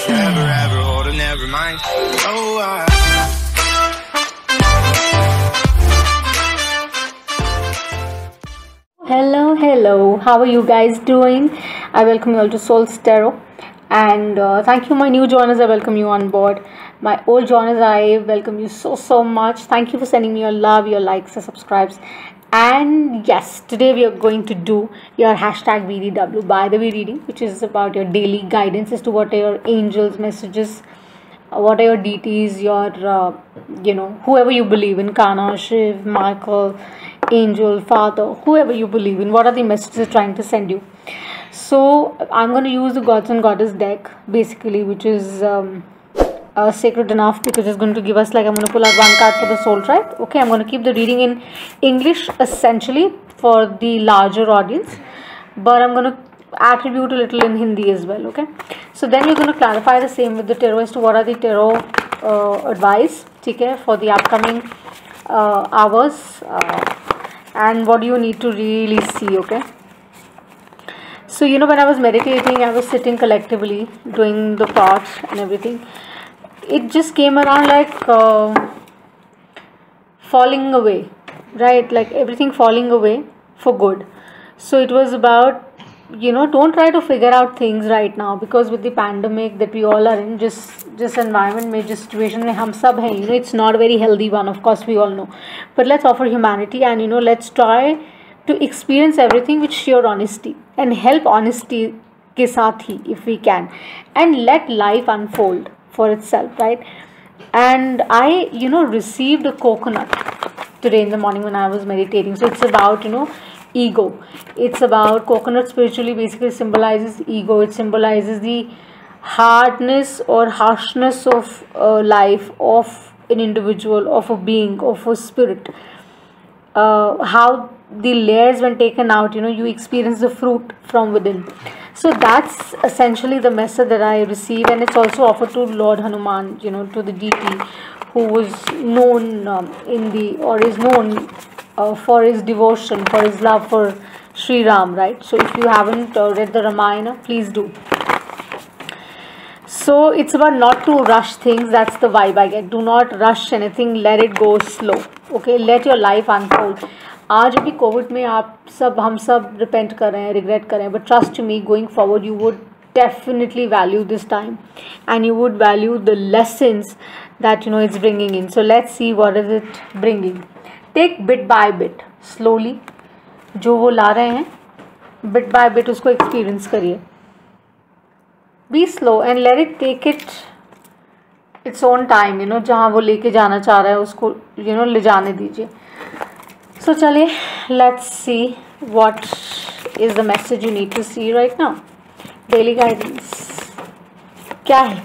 Never ever hold a never mind. Oh, Hello, how are you guys doing? I welcome you all to Soul's Tarot, and thank you, my new joiners. I welcome you on board. My old joiners, I welcome you so much. Thank you for sending me your love, your likes, your subscribes. And yes, today we are going to do your hashtag BDW by the way reading, which is about your daily guidance as to what are your angels' messages, what are your deities, your whoever you believe in, Kana, Shiv, Michael, angel, father, whoever you believe in, what are the messages trying to send you. So I'm going to use the gods and goddess deck basically, which is sacred enough because it's going to give us, like, I'm going to pull out one card for the soul tribe. Okay, I'm going to keep the reading in English essentially for the larger audience, but I'm going to attribute a little in Hindi as well. Okay, so then we're going to clarify the same with the tarot as to what are the tarot advice, okay, for the upcoming hours, and what do you need to really see. Okay, so when I was meditating, I was sitting collectively doing the thoughts and everything. It just came around like falling away, right? Like everything falling away for good. So it was about, don't try to figure out things right now, because with the pandemic that we all are in, just environment में, just situation में हम सब हैं, it's not a very healthy one, of course we all know, but let's offer humanity and let's try to experience everything with sheer honesty and help honesty के साथ ही, if we can, and let life unfold for itself, right? And I received a coconut today in the morning when I was meditating. So it's about ego. It's about coconut spiritually basically symbolizes ego. It symbolizes the hardness or harshness of life, of an individual, of a being, of a spirit. How the layers, when taken out, you experience the fruit from within. So that's essentially the message that I receive, and it's also offered to Lord Hanuman, to the deity who was known is known for his devotion, for his love for Sri Ram, right? So if you haven't read the Ramayana, please do. So it's about not to rush things. That's the vibe I get. Do not rush anything. Let it go slow. Okay, let your life unfold. आज भी Covid में हम सब repent कर रहे हैं, regret कर रहे हैं, but trust me, going forward you would definitely value this time, and you would value the lessons that it's bringing in. So let's see what is it bringing. Take bit by bit, slowly, जो वो ला रहे हैं bit by bit उसको experience करिए. Be slow and let it take its own time. जहाँ वो लेके जाना चाह रहा है उसको ले जाने दीजिए. So चलिए, let's see what is the message you need to see right now. Daily guidance क्या है?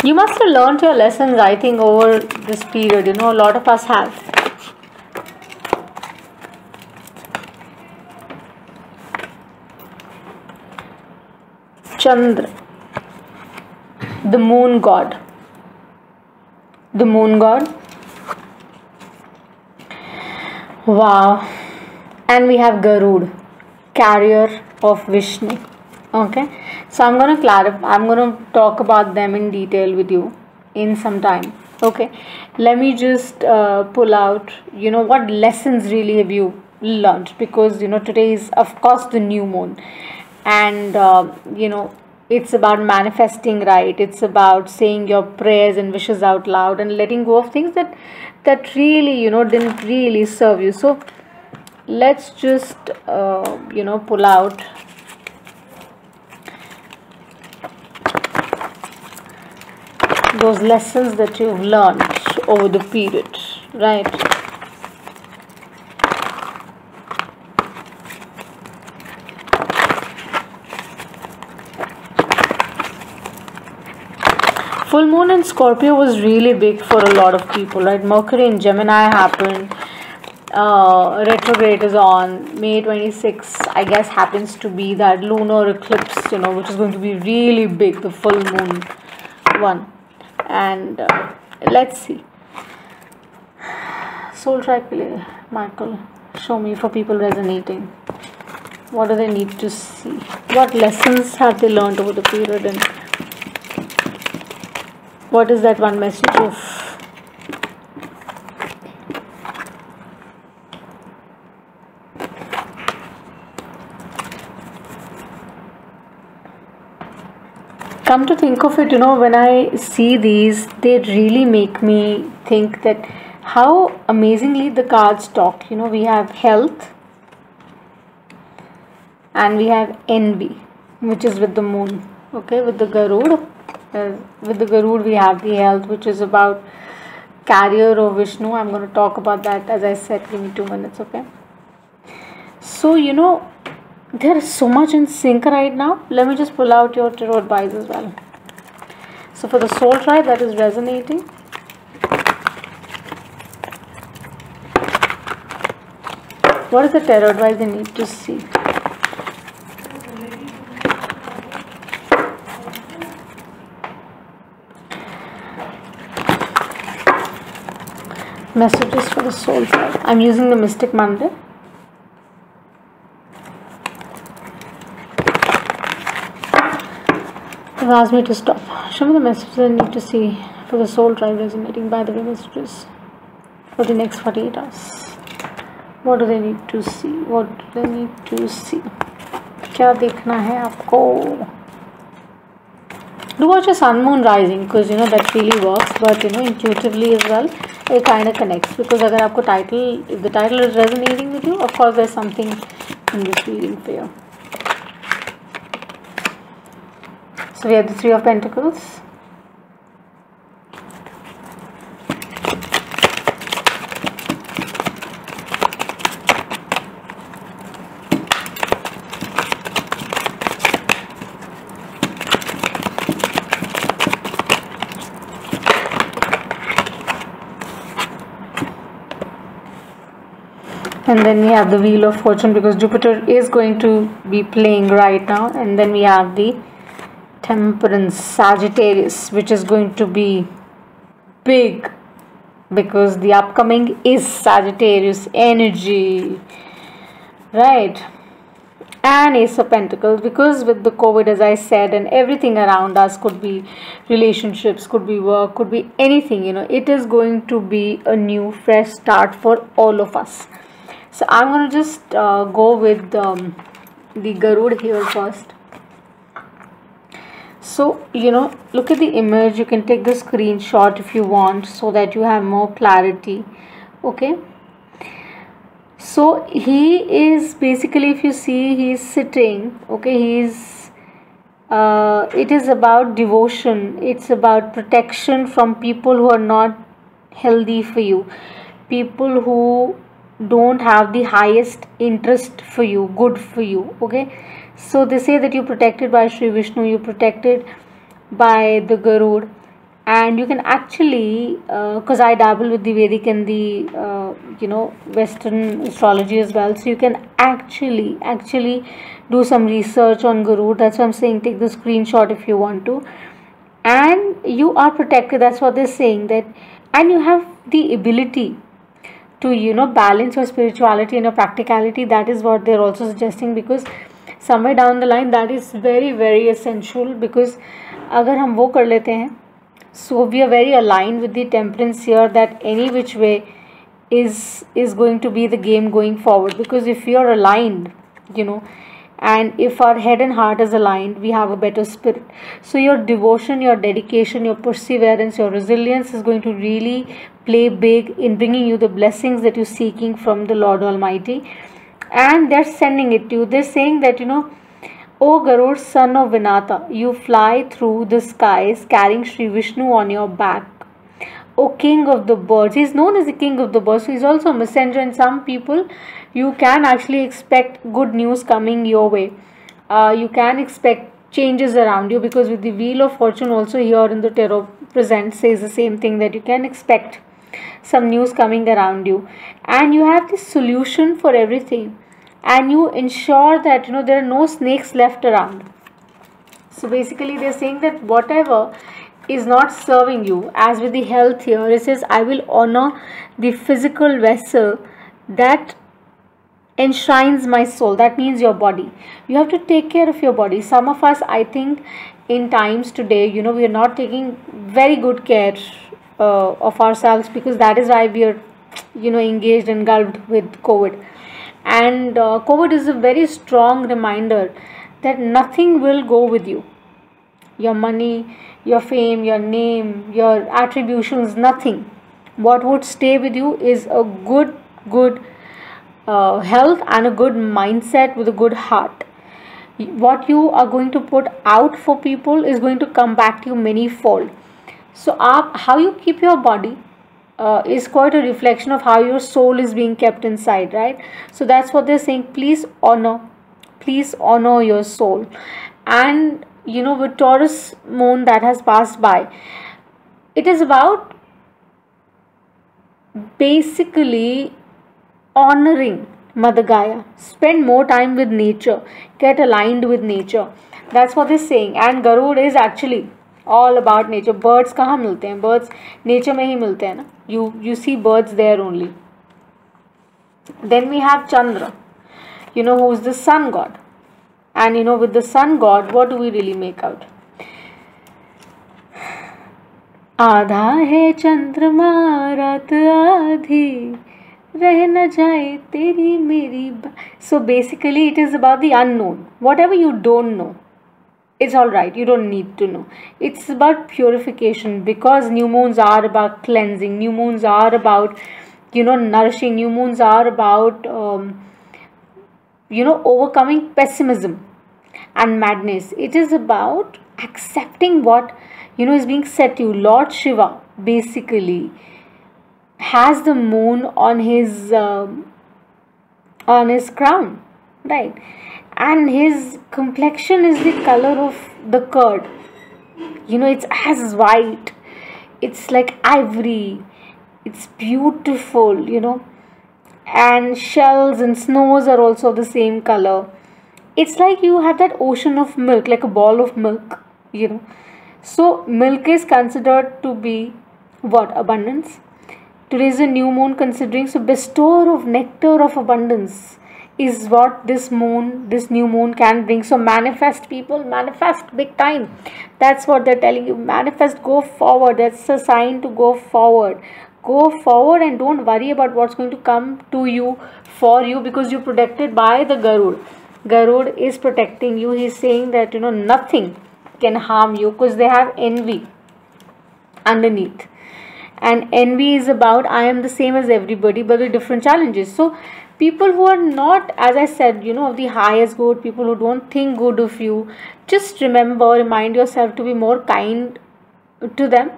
You must have learned your lessons, I think, over this period. A lot of us have. Chandra, the moon god. The moon god. Wow. And we have Garud, carrier of Vishnu. Okay, so I'm going to talk about them in detail with you in some time. Okay, let me just pull out what lessons really have you learned, because today is of course the new moon, and it's about manifesting, right? It's about saying your prayers and wishes out loud and letting go of things that really didn't really serve you. So let's just pull out those lessons that you've learned over the period, right? Full moon in Scorpio was really big for a lot of people, right? Mercury in Gemini happened. Retrograde is on. May 26, I guess, happens to be that lunar eclipse, which is going to be really big, the full moon one. And let's see. Soul Tribe, Michael, show me for people resonating. What do they need to see? What lessons have they learned over the period, and what is that one message of come to think of it, when I see these, they really make me think that how amazingly the cards talk. We have health and we have envy, which is with the moon. Okay, with the Garud. With the Garud, we have the health, which is about carrier of Vishnu. I'm going to talk about that, as I said. Give me 2 minutes, okay? So, there is so much in sync right now. Let me just pull out your tarot advice as well. So, for the soul tribe that is resonating, what is the tarot advice they need to see? Messages for the soul tribe. I'm using the Mystic Monday. They've asked me to stop. Show me the messages I need to see for the soul tribe resonating. By the way, messages for the next 48 hours. What do they need to see? What do they need to see? क्या देखना है आपको? Do watch your sun moon rising, because that really works, but intuitively as well it kind of connects, because अगर आपको title, if the title is resonating with you, of course there's something in this reading for you. So we have the Three of Pentacles. And then we have the Wheel of Fortune, because Jupiter is going to be playing right now. And then we have the Temperance, Sagittarius, which is going to be big, because the upcoming is Sagittarius energy, right? And Ace of Pentacles, because with the COVID, as I said, and everything around us, could be relationships, could be work, could be anything, it is going to be a new fresh start for all of us. So I'm going to just go with the Garud here first. So, look at the image. You can take the screenshot if you want, so that you have more clarity. Okay. So, he is basically, if you see, he is sitting. Okay. It is about devotion. It's about protection from people who are not healthy for you. People who don't have the highest interest for you, good for you. Okay. So they say that you're protected by Sri Vishnu, you're protected by the Garud, and you can actually, because I dabble with the Vedic and the Western astrology as well, so you can actually do some research on Garud. That's why I'm saying take the screenshot if you want to, and you are protected. That's what they're saying, that, and you have the ability to balance your spirituality and your practicality. That is what they're also suggesting, because somewhere down the line that is very very essential, because अगर हम वो कर लेते हैं, so we are very aligned with the Temperance here, that any which way is going to be the game going forward. Because if we are aligned, and if our head and heart is aligned, we have a better spirit. So your devotion, your dedication, your perseverance, your resilience is going to really play big in bringing you the blessings that you're seeking from the Lord Almighty. And they're sending it to you. They're saying that, O Garud, son of Vinata, you fly through the skies carrying Sri Vishnu on your back. O king of the birds. He's known as the king of the birds. So he's also a messenger, and some people, you can actually expect good news coming your way. You can expect changes around you, because with the Wheel of Fortune also here in the tarot present says the same thing, that you can expect some news coming around you, and you have the solution for everything, and you ensure that there are no snakes left around. So basically they're saying that whatever is not serving you, as with the health here, it says I will honor the physical vessel that enshrines my soul. That means your body. You have to take care of your body. Some of us, I think, in times today, we are not taking very good care of ourselves, because that is why we are engaged, engulfed with COVID. And COVID is a very strong reminder that nothing will go with you. Your money, your fame, your name, your attributions, nothing. What would stay with you is a good health and a good mindset with a good heart. What you are going to put out for people is going to come back to you many-fold. So how you keep your body is quite a reflection of how your soul is being kept inside, right? So that's what they're saying. Please honor your soul. And with Taurus moon that has passed by, it is about basically honoring Mother Gaia. Spend more time with nature. Get aligned with nature. That's what they're saying. And Garud is actually all about nature. Birds कहाँ मिलते हैं? Birds nature में ही मिलते हैं ना. You see birds there only. Then we have Chandra, who is the sun god. And with the sun god, what do we really make out? आधा है चंद्रमा रात आधी रह न जाए तेरी मेरी. So basically it is about the unknown. Whatever you don't know, it's alright, you don't need to know. It's about purification, because new moons are about cleansing. New moons are about nourishing. New moons are about overcoming pessimism and madness. It is about accepting what is being said to you. Lord Shiva basically has the moon on his crown, right? And his complexion is the color of the curd. It's as white. It's like ivory. It's beautiful, and shells and snows are also the same color. It's like you have that ocean of milk, like a ball of milk, So milk is considered to be what? Abundance. Today is a new moon considering, so bestower of nectar of abundance is what this new moon can bring. So manifest, people, manifest big time. That's what they're telling you. Manifest, go forward. That's a sign to go forward. Go forward and don't worry about what's going to come to you, for you, because you're protected by the Garud. Garud is protecting you. He's saying that nothing can harm you, because they have envy underneath. And envy is about, I am the same as everybody but with different challenges. So people who are not, as I said, of the highest good, people who don't think good of you, just remind yourself to be more kind to them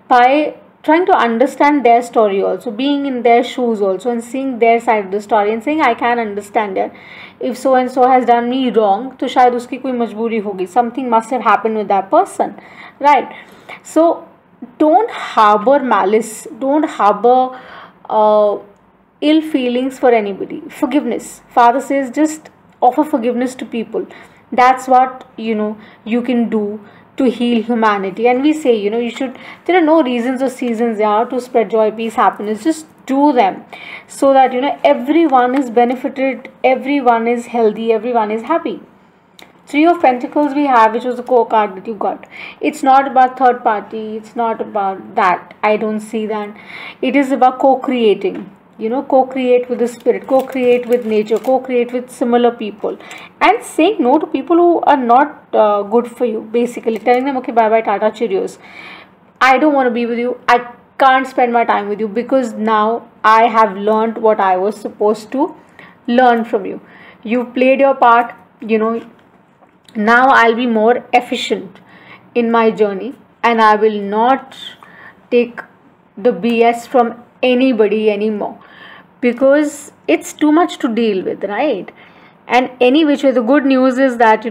by trying to understand their story also, being in their shoes also, and seeing their side of the story and saying, I can understand that if so and so has done me wrong, to shayad uski koi majburi hogi, something must have happened with that person, right? So don't harbor malice, don't harbor ill feelings for anybody. Forgiveness, Father says, just offer forgiveness to people. That's what you can do to heal humanity. And we say, you should, there are no reasons or seasons to spread joy, peace, happiness. Just do them, so that everyone is benefited, everyone is healthy, everyone is happy. Three of Pentacles we have, which was the core card that you got. It's not about third party. It's not about that. I don't see that. It is about co-creating. Co-create with the spirit, co-create with nature, co-create with similar people, and saying no to people who are not good for you. Basically telling them, okay, bye bye, tata, cheerios. I don't want to be with you. I can't spend my time with you, because now I have learned what I was supposed to learn from you. You've played your part, now I'll be more efficient in my journey, and I will not take the BS from anybody anymore, because it's too much to deal with, right? And any which way, the good news is that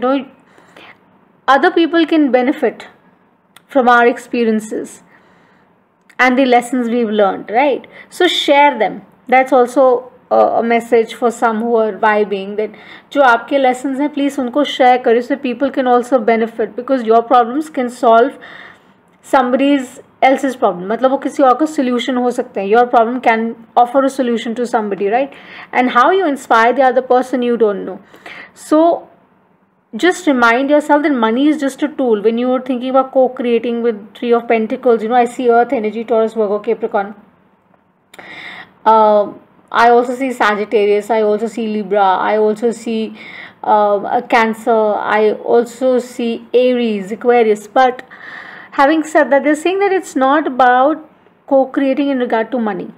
other people can benefit from our experiences and the lessons we've learned, right? So share them. That's also a message for some who are vibing, that जो आपके lessons हैं, please उनको share करें, so people can also benefit, because your problems can solve somebody's else's problem, मतलब वो किसी और का solution हो सकते हैं. Your problem can offer a solution to somebody, right? And how you inspire the other person, you don't know. So just remind yourself that money is just a tool. When you are thinking about co-creating with Three of Pentacles, I see Earth energy, Taurus, Virgo, Capricorn. I also see Sagittarius, I also see Libra, I also see a Cancer, I also see Aries, Aquarius. But having said that, they're saying that it's not about co-creating in regard to money.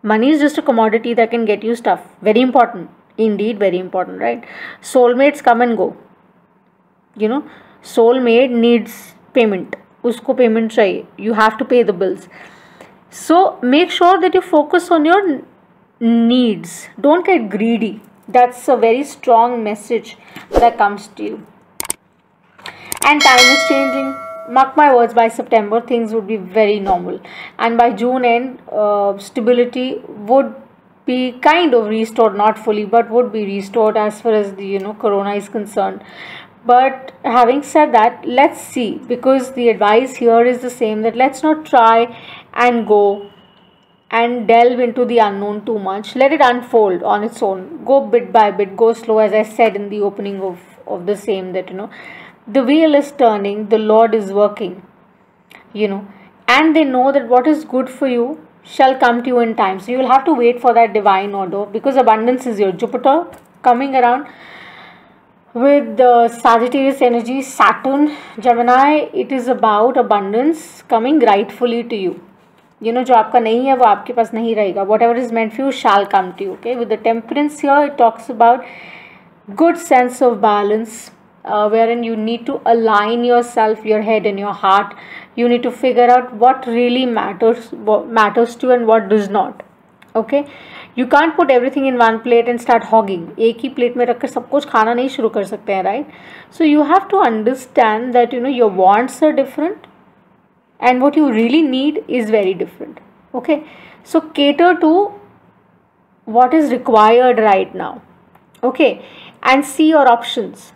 Money is just a commodity that can get you stuff. Very important. Indeed, very important, right? Soulmates come and go. Soulmate needs payment. Usko payment chahiye. You have to pay the bills. So make sure that you focus on your needs. Don't get greedy. That's a very strong message that comes to you. And time is changing. Mark my words, by September things would be very normal, and by June end stability would be kind of restored, not fully, but would be restored as far as the corona is concerned. But having said that, let's see, because the advice here is the same, that let's not try and go and delve into the unknown too much. Let it unfold on its own. Go bit by bit, go slow, as I said in the opening of the same, that the wheel is turning, the Lord is working, and they know that what is good for you shall come to you in time. So you will have to wait for that divine order, because abundance is your Jupiter coming around with the Sagittarius energy, Saturn, Gemini. It is about abundance coming rightfully to you. जो आपका नहीं है वो आपके पास नहीं रहेगा. Whatever is meant for you shall come to you. Okay, with the Temperance here, it talks about good sense of balance, wherein you need to align yourself, your head and your heart. You need to figure out what really matters to you and what does not. Okay, you can't put everything in one plate and start hogging. एक ही plate में रखकर सब कुछ खाना नहीं शुरू कर सकते हैं, right? So you have to understand that your wants are different and what you really need is very different. Okay, so cater to what is required right now. Okay, and see your options.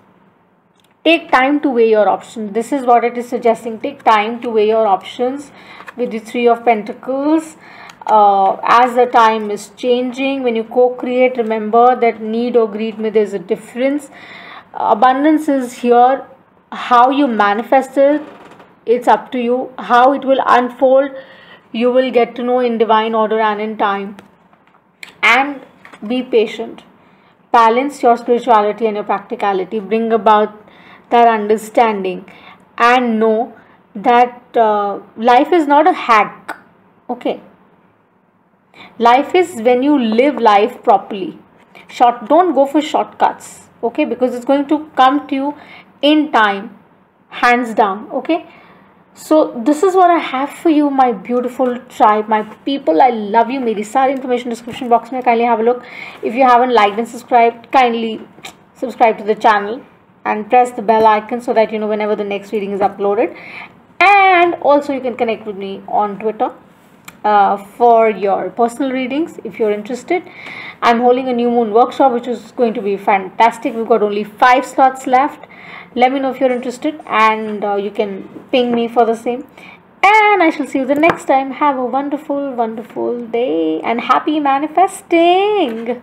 Take time to weigh your options. This is what it is suggesting. Take time to weigh your options with the Three of Pentacles. As the time is changing, when you co-create, remember that need or greed, there's a difference. Abundance is here. How you manifest it, it's up to you. How it will unfold, you will get to know in divine order and in time. And be patient. Balance your spirituality and your practicality. Bring about that understanding and know that life is not a hack. Okay, life is when you live life properly. Don't go for shortcuts. Okay, because it's going to come to you in time, hands down. Okay, so this is what I have for you, my beautiful tribe, my people. I love you. मेरी सारी information description box में. Kindly have a look. If you haven't liked and subscribed, kindly subscribe to the channel and press the bell icon so that whenever the next reading is uploaded. And also you can connect with me on Twitter for your personal readings if you're interested. I'm holding a new moon workshop which is going to be fantastic. We've got only 5 slots left. Let me know if you're interested, and you can ping me for the same. And I shall see you the next time. Have a wonderful, wonderful day and happy manifesting.